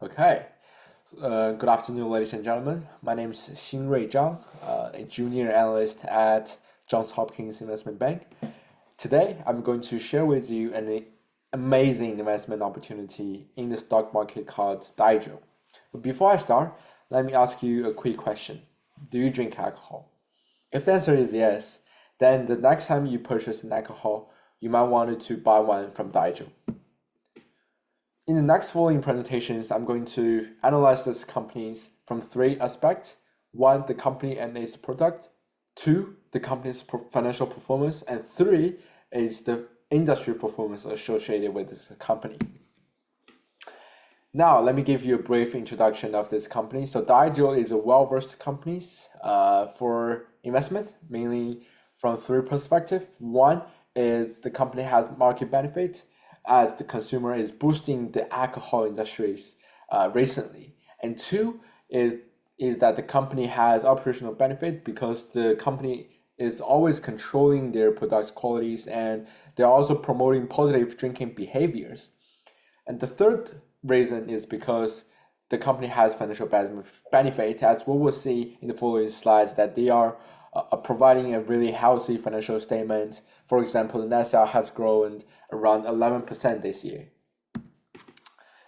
Okay. Good afternoon, ladies and gentlemen. My name is Xinrui Zhang, a junior analyst at Johns Hopkins Investment Bank. Today, I'm going to share with you an amazing investment opportunity in the stock market called Daijo. But before I start, let me ask you a quick question. Do you drink alcohol? If the answer is yes, then the next time you purchase an alcohol, you might want to buy one from Daijo. In the next following presentations, I'm going to analyze these companies from three aspects. One, the company and its product. Two, the company's financial performance. And three is the industry performance associated with this company. Now, let me give you a brief introduction of this company. So Daijo is a well-versed company for investment, mainly from three perspectives. One is the company has market benefit, as the consumer is boosting the alcohol industries recently. And two is that the company has operational benefit because the company is always controlling their product qualities and they're also promoting positive drinking behaviors. And the third reason is because the company has financial benefit, as we will see in the following slides, that they are providing a really healthy financial statement. For example, the net sales has grown around 11% this year.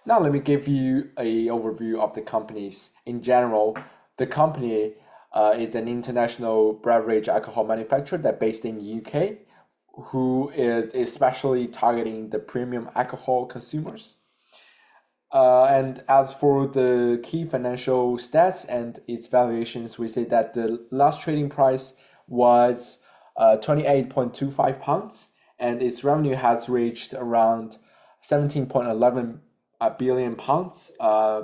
Now, let me give you an overview of the companies. In general, the company is an international beverage alcohol manufacturer that's based in UK, who is especially targeting the premium alcohol consumers. And as for the key financial stats and its valuations, we say that the last trading price was 28.25 pounds, and its revenue has reached around 17.11 billion pounds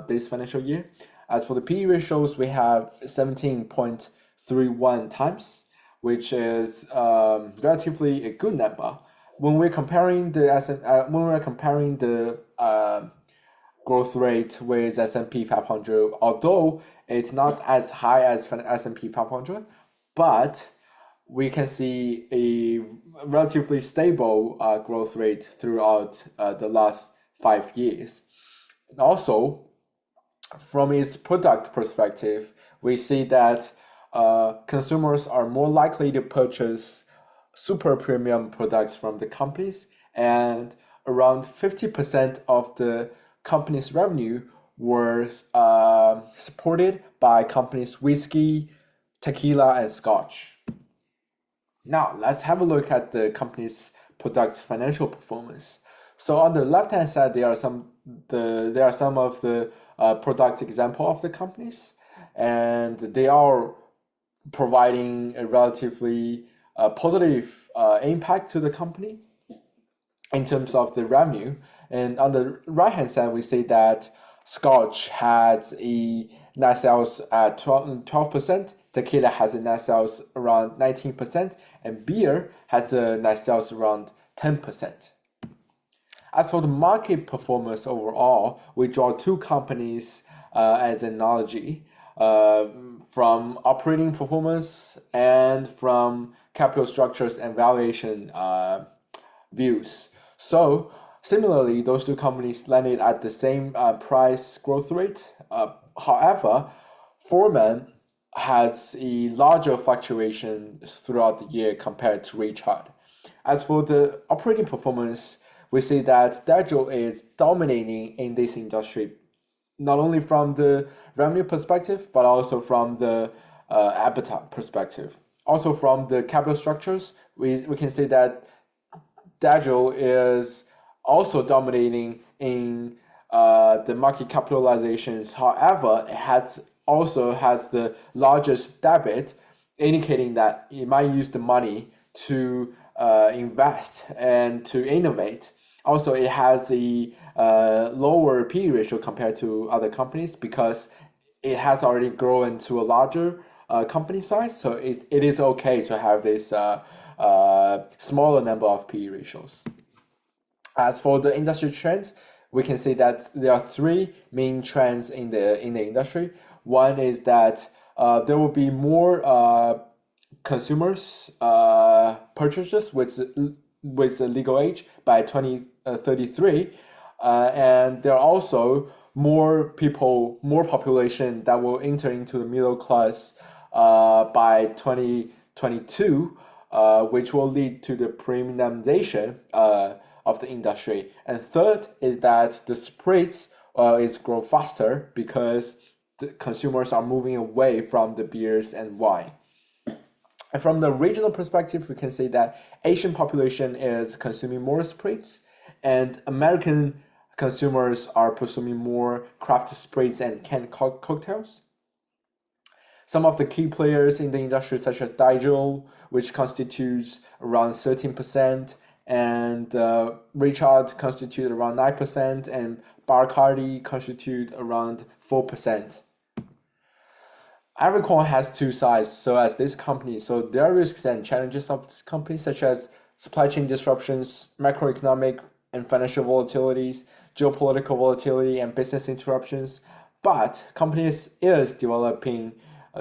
this financial year. As for the PE ratios, we have 17.31 times, which is relatively a good number. When we're comparing the growth rate with S&P 500, although it's not as high as S&P 500, but we can see a relatively stable growth rate throughout the last 5 years. And also, from its product perspective, we see that consumers are more likely to purchase super premium products from the companies, and around 50% of the company's revenue was supported by companies' whiskey, tequila, and scotch. Now, let's have a look at the company's product's financial performance. So on the left-hand side, there are some of the product example of the companies, and they are providing a relatively positive impact to the company in terms of the revenue. And on the right-hand side, we see that Scotch has a net sales at 12%, tequila has a net sales around 19%, and beer has a net sales around 10%. As for the market performance overall, we draw two companies as an analogy from operating performance and from capital structures and valuation views. So similarly, those two companies landed at the same price growth rate. However, Foreman has a larger fluctuation throughout the year compared to Richard. As for the operating performance, we see that Daijo is dominating in this industry, not only from the revenue perspective, but also from the EBITDA perspective. Also from the capital structures, we can say that Daijo is also dominating in the market capitalizations. However, it also has the largest debit, indicating that it might use the money to invest and to innovate. Also, it has a lower PE ratio compared to other companies because it has already grown to a larger company size. So it is okay to have this smaller number of PE ratios. As for the industry trends, we can see that there are three main trends in the industry. One is that there will be more consumers purchases with the legal age by 2033, and there are also more people, more population that will enter into the middle class by 2022, which will lead to the premiumization of the industry. And third is that the spirits is grow faster because the consumers are moving away from the beers and wine. And from the regional perspective, we can say that Asian population is consuming more spirits, and American consumers are consuming more craft spirits and canned cocktails. Some of the key players in the industry, such as Daijouo, which constitutes around 13%, and Richard constitute around 9%, and Bacardi constitute around 4%. Every coin has two sides, so as this company. So there are risks and challenges of this company, such as supply chain disruptions, macroeconomic and financial volatilities, geopolitical volatility, and business interruptions. But companies is developing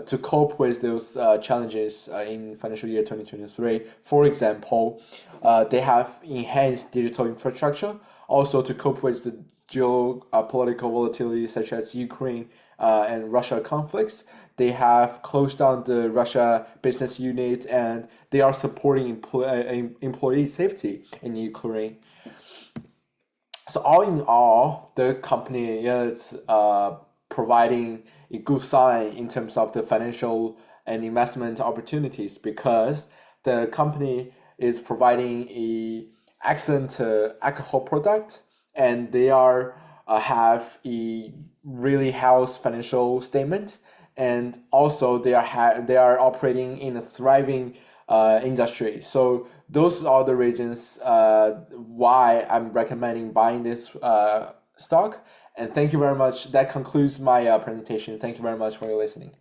to cope with those challenges in financial year 2023. For example, they have enhanced digital infrastructure, also to cope with the geopolitical volatility such as Ukraine and Russia conflicts. They have closed down the Russia business unit, and they are supporting employee safety in Ukraine. So all in all, the company is providing a good sign in terms of the financial and investment opportunities, because the company is providing a excellent alcohol product, and they are have a really healthy financial statement, and also they are operating in a thriving industry. So those are the reasons why I'm recommending buying this stock. And thank you very much. That concludes my presentation. Thank you very much for your listening.